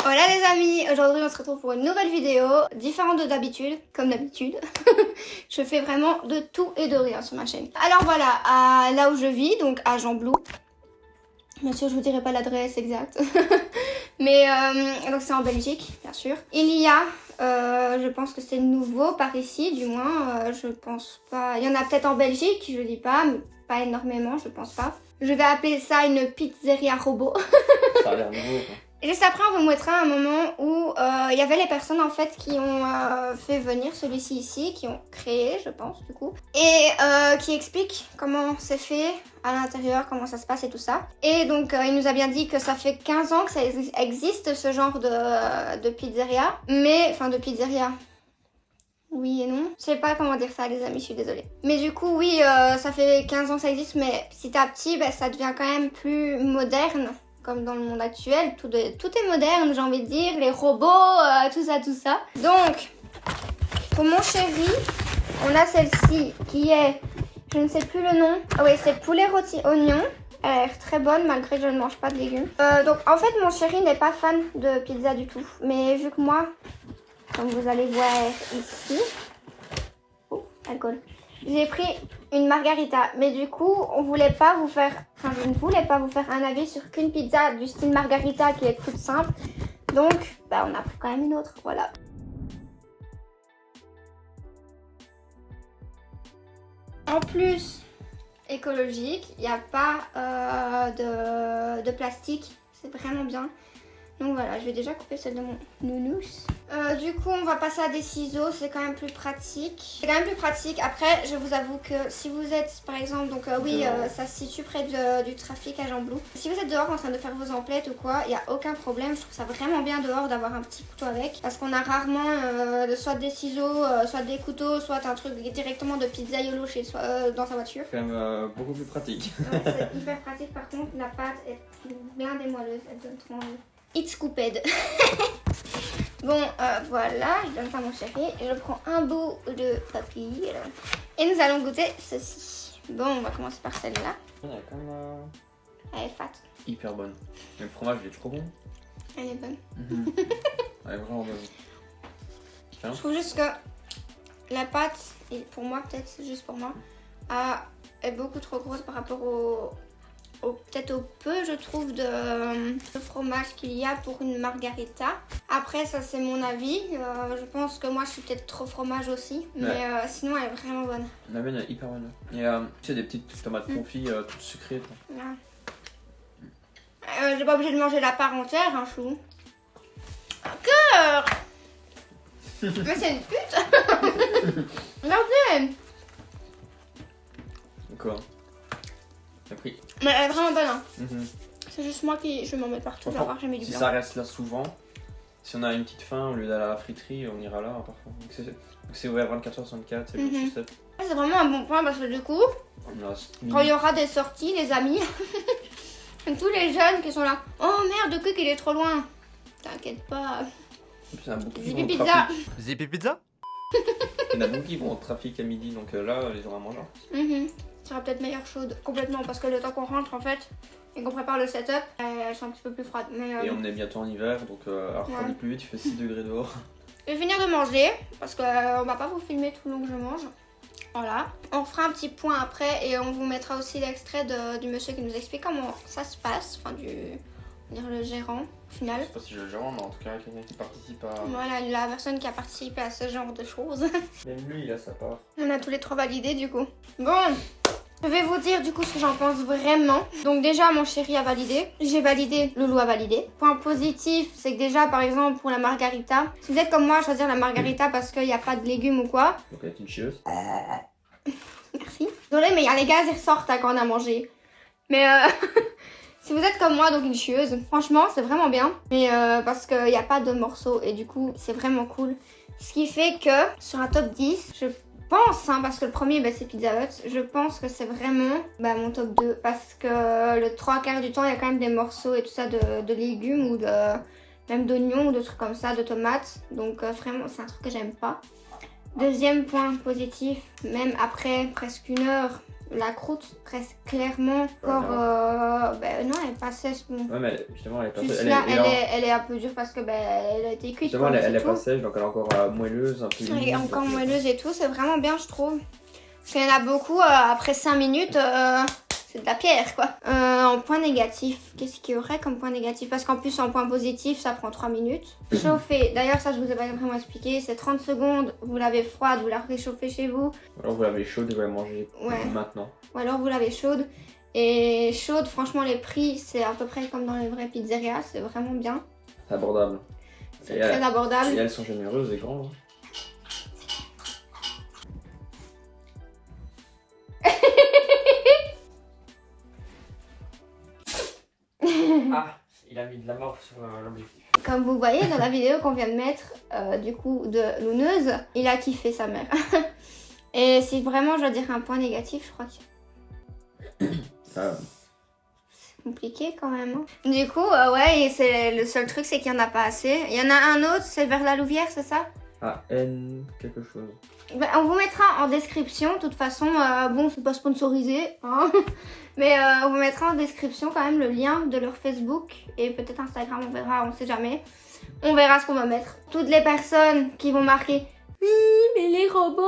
Voilà les amis, aujourd'hui on se retrouve pour une nouvelle vidéo, différente de d'habitude, comme d'habitude. Je fais vraiment de tout et de rien sur ma chaîne. Alors voilà, là où je vis, donc à Gembloux. Bien sûr je vous dirai pas l'adresse exacte. Mais donc c'est en Belgique, bien sûr. Il y a, je pense que c'est nouveau par ici, du moins, je pense pas. Il y en a peut-être en Belgique, je dis pas, mais pas énormément, je pense pas. Je vais appeler ça une pizzeria robot. Ça a l'air nouveau quoi. Juste après, on vous montrera un moment où il y avait les personnes en fait qui ont fait venir celui-ci ici, qui ont créé, je pense, du coup, et qui expliquent comment c'est fait à l'intérieur, comment ça se passe et tout ça. Et donc, il nous a bien dit que ça fait 15 ans que ça existe, ce genre de pizzeria, mais, enfin, de pizzeria. Oui et non. Je sais pas comment dire ça les amis, je suis désolée. Mais du coup oui, ça fait 15 ans que ça existe, mais petit à petit, bah, ça devient quand même plus moderne. Comme dans le monde actuel, tout est moderne, j'ai envie de dire, les robots, tout ça, tout ça. Donc, pour mon chéri, on a celle-ci qui est, je ne sais plus le nom. Ah oui, c'est poulet rôti oignon. Elle a l'air très bonne malgré que je ne mange pas de légumes. Donc en fait, mon chéri n'est pas fan de pizza du tout. Mais vu que moi, comme vous allez voir ici, oh, alcool. J'ai pris une margarita, mais du coup, on voulait pas vous faire, enfin, je ne voulais pas vous faire un avis sur qu'une pizza du style margarita qui est toute simple. Donc, bah, on a pris quand même une autre, voilà. En plus, écologique, il n'y a pas de plastique, c'est vraiment bien. Donc voilà, je vais déjà couper celle de mon nounous. Du coup, on va passer à des ciseaux, c'est quand même plus pratique. C'est quand même plus pratique. Après, je vous avoue que si vous êtes, par exemple, donc oui, ça se situe près du trafic à Gembloux. Si vous êtes dehors en train de faire vos emplettes ou quoi, il n'y a aucun problème. Je trouve ça vraiment bien dehors d'avoir un petit couteau avec. Parce qu'on a rarement soit des ciseaux, soit des couteaux, soit un truc directement de pizzaiolo chez soi, dans sa voiture. C'est quand même beaucoup plus pratique. Ouais, c'est hyper pratique. Par contre, la pâte est bien démoelleuse, elle donne trop envie. It's couped. Bon, voilà, je donne ça à mon chéri. Je prends un bout de papier. Et nous allons goûter ceci. Bon, on va commencer par celle-là. Elle est quand même Elle est fat. hyper bonne. Le fromage il est trop bon. Elle est bonne. Elle est vraiment bonne. Tiens. Je trouve juste que la pâte, et pour moi peut-être, c'est juste pour moi, est beaucoup trop grosse par rapport peut-être au peu je trouve de fromage qu'il y a pour une margarita. Après ça c'est mon avis, je pense que moi je suis peut-être trop fromage aussi, mais ouais. Sinon elle est vraiment bonne. La mienne est hyper bonne. Et tu sais des petites tomates confits toutes sucrées. J'ai pas obligé de manger la part entière, hein, chou. Cœur. Mais c'est une pute. Regardez. Quoi? T'as pris. Mais elle est vraiment bonne, hein. C'est juste moi qui je m'en mets partout, d'avoir jamais du Si blanc. ça reste là souvent, si on a une petite faim, au lieu d'aller à la friterie, on ira là parfois. Donc c'est ouvert 24h/24, c'est le système. C'est vraiment un bon point parce que du coup, quand il y aura des sorties, les amis, tous les jeunes qui sont là, oh merde, le cook il est trop loin. T'inquiète pas. Zippy Pizza. Zippy Pizza. Il y en a beaucoup qui vont au trafic à midi, donc là, ils auront à manger. Ça sera peut-être meilleure chaude, complètement, parce que le temps qu'on rentre en fait, et qu'on prépare le setup, elles sont un petit peu plus froides. Mais, et on est bientôt en hiver, donc alors refroidit plus vite, il fait 6 degrés dehors. Je vais finir de manger, parce qu'on va pas vous filmer tout le long que je mange. Voilà. On fera un petit point après, et on vous mettra aussi l'extrait du monsieur qui nous explique comment ça se passe, enfin le gérant au final. Je sais pas si je le gère, mais en tout cas quelqu'un qui participe à... Voilà, la personne qui a participé à ce genre de choses. Même lui, il a sa part. On a tous les trois validé du coup. Bon, je vais vous dire du coup ce que j'en pense vraiment. Donc déjà, mon chéri a validé. J'ai validé, Loulou a validé. Point positif, c'est que déjà, par exemple, pour la margarita, si vous êtes comme moi, choisir la margarita parce qu'il n'y a pas de légumes ou quoi. Donc elle est une chieuse. Merci. Désolée, mais il y a les gaz, ils ressortent hein, quand on a mangé. Mais si vous êtes comme moi, donc une chieuse, franchement, c'est vraiment bien. Mais parce qu'il n'y a pas de morceaux et du coup, c'est vraiment cool. Ce qui fait que sur un top 10, je pense, hein, parce que le premier, bah, c'est Pizza Hut, je pense que c'est vraiment mon top 2. Parce que le 3/4 du temps, il y a quand même des morceaux et tout ça de légumes ou même d'oignons ou de trucs comme ça, de tomates. Donc vraiment, c'est un truc que j'aime pas. Deuxième point positif, même après presque 1 heure la croûte reste clairement encore... non, elle est pas sèche. Bon. Ouais, mais justement, elle est pas Juste sèche. là, elle est un peu dure parce que elle a été cuite. Justement, quoi, elle est c'est pas tout. sèche, donc elle est encore moelleuse, un peu Elle est humide, encore donc, moelleuse et tout, c'est vraiment bien, je trouve. Parce qu'il y en a beaucoup, après 5 minutes, c'est de la pierre, quoi. En point négatif, qu'est-ce qu'il y aurait comme point négatif? Parce qu'en plus, en point positif, ça prend 3 minutes. Chauffer, d'ailleurs, ça, je vous ai pas vraiment expliqué, c'est 30 secondes, vous l'avez froide, vous la réchauffez chez vous. Alors vous l'avez chaude et vous la mangez maintenant. Ou alors vous l'avez chaude. Et chaude, franchement, les prix, c'est à peu près comme dans les vraies pizzerias, c'est vraiment bien. C'est abordable. C'est très abordable. Et elles sont généreuses et grandes. Ah, il a mis de la mort sur l'objectif. Comme vous voyez dans la vidéo qu'on vient de mettre, du coup, de Louneuse, il a kiffé sa mère. Et si vraiment je dois dire un point négatif, je crois que c'est compliqué quand même. Hein. Du coup, ouais, et c'est le seul truc, c'est qu'il n'y en a pas assez. Il y en a un autre, c'est vers la Louvière, c'est ça? Ah, N quelque chose. Ben, on vous mettra en description, de toute façon, bon, c'est pas sponsorisé, hein. Mais on vous mettra en description quand même le lien de leur Facebook et peut-être Instagram, on verra, on sait jamais. On verra ce qu'on va mettre. Toutes les personnes qui vont marquer « Oui, mais les robots,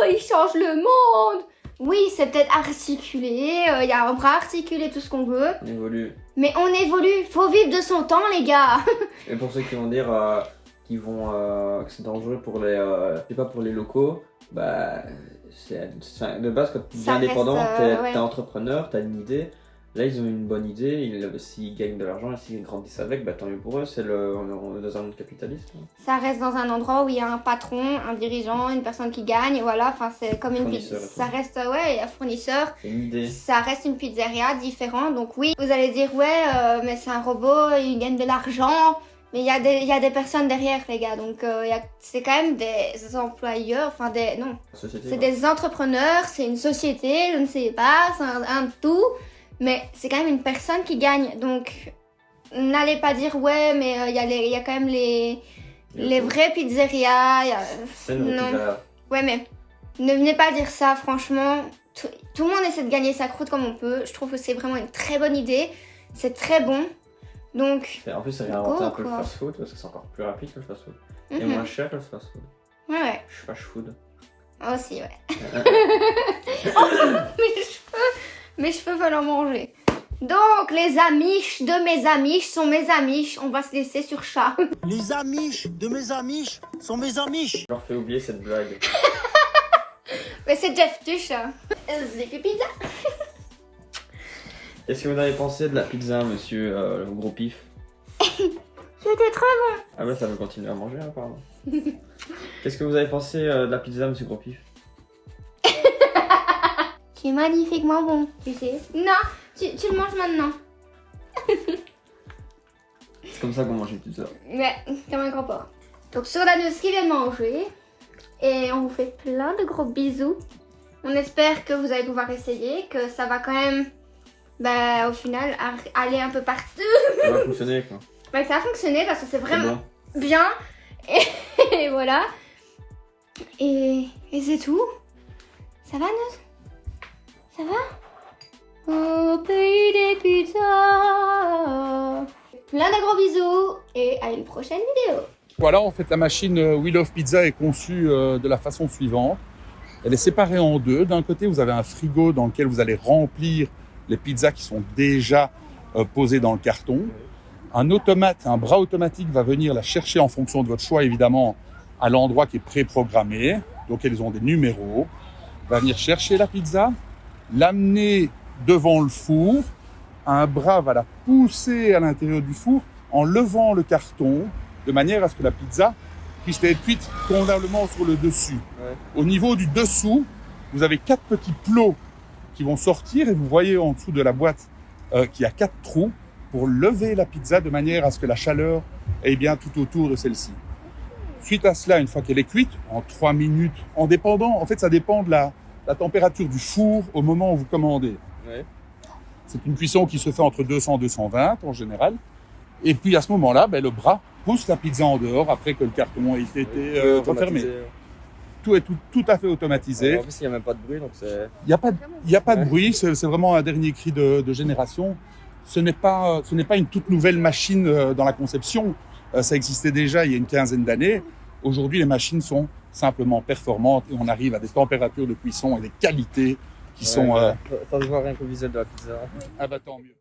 ils changent le monde !» Oui, c'est peut-être articulé, il y a un bras articulé, tout ce qu'on veut. On évolue. Mais on évolue, faut vivre de son temps, les gars. Et pour ceux qui vont dire que c'est dangereux pour et pas pour les locaux, bah de base quand tu es indépendant, t'es entrepreneur, t'as une idée. Là ils ont une bonne idée, s'ils gagnent de l'argent et s'ils grandissent avec, bah tant mieux pour eux, on est dans un monde capitaliste. Ça reste dans un endroit où il y a un patron, un dirigeant, une personne qui gagne, voilà, enfin c'est comme une pizza. Ça reste, ouais, il y a fournisseur. C'est une idée. Ça reste une pizzeria différente, donc oui, vous allez dire ouais, mais c'est un robot, il gagne de l'argent. Mais il y a des personnes derrière, les gars, donc c'est quand même des employeurs, enfin non, c'est des entrepreneurs, c'est une société, je ne sais pas, c'est un tout, mais c'est quand même une personne qui gagne, donc n'allez pas dire ouais, mais il y a quand même les vraies pizzerias, non, ouais, mais ne venez pas dire ça, franchement, tout le monde essaie de gagner sa croûte comme on peut, je trouve que c'est vraiment une très bonne idée, c'est très bon. Donc, en plus, ça vient inventer un peu le fast-food parce que c'est encore plus rapide que le fast-food. Et moins cher que le fast-food. Ouais. Je suis pas food. Aussi, ouais. Mes cheveux veulent en manger. Donc, les amiches de mes amiches sont mes amiches. On va se laisser sur chat. Les amiches de mes amiches sont mes amiches. Je leur fais oublier cette blague. Mais c'est Jeff Tuch. C'est pizza. Qu'est-ce que vous avez pensé de la pizza, monsieur le gros pif? C'était très bon. Ah bah ça veut continuer à manger apparemment. Qu'est-ce que vous avez pensé de la pizza, monsieur gros pif? Qui est magnifiquement bon, tu sais. Non, tu le manges maintenant. C'est comme ça qu'on mange une pizza. Ouais, comme un grand porc. Donc sur la news qui vient de manger. Et on vous fait plein de gros bisous. On espère que vous allez pouvoir essayer, que ça va quand même... Bah au final aller un peu partout. Ça va fonctionner quoi. Bah ça a fonctionné parce que c'est vraiment bien. Et voilà. Et c'est tout. Ça va Neus? Ça va? Au pays des pizzas. Plein de gros bisous et à une prochaine vidéo. Voilà, en fait la machine We Love Pizza est conçue de la façon suivante. Elle est séparée en deux. D'un côté vous avez un frigo dans lequel vous allez remplir les pizzas qui sont déjà posées dans le carton. Un bras automatique va venir la chercher en fonction de votre choix, évidemment, à l'endroit qui est pré-programmé. Donc, elles ont des numéros. Va venir chercher la pizza, l'amener devant le four. Un bras va la pousser à l'intérieur du four en levant le carton de manière à ce que la pizza puisse être cuite convenablement sur le dessus. Ouais. Au niveau du dessous, vous avez 4 petits plots qui vont sortir et vous voyez en dessous de la boîte qu'il y a 4 trous pour lever la pizza de manière à ce que la chaleur est bien tout autour de celle-ci. Suite à cela, une fois qu'elle est cuite, en 3 minutes, en fait ça dépend de la température du four au moment où vous commandez. Ouais. C'est une cuisson qui se fait entre 200 et 220 en général. Et puis à ce moment-là, le bras pousse la pizza en dehors après que le carton ait été refermé. tout est tout à fait automatisé. En plus, il n'y a même pas de bruit, donc c'est... Il n'y a pas de bruit, c'est vraiment un dernier cri de génération. Ce n'est pas une toute nouvelle machine dans la conception. Ça existait déjà il y a une quinzaine d'années. Aujourd'hui, les machines sont simplement performantes et on arrive à des températures de cuisson et des qualités qui sont... Ça se voit rien qu'au visuel de la pizza. Ah bah tant mieux.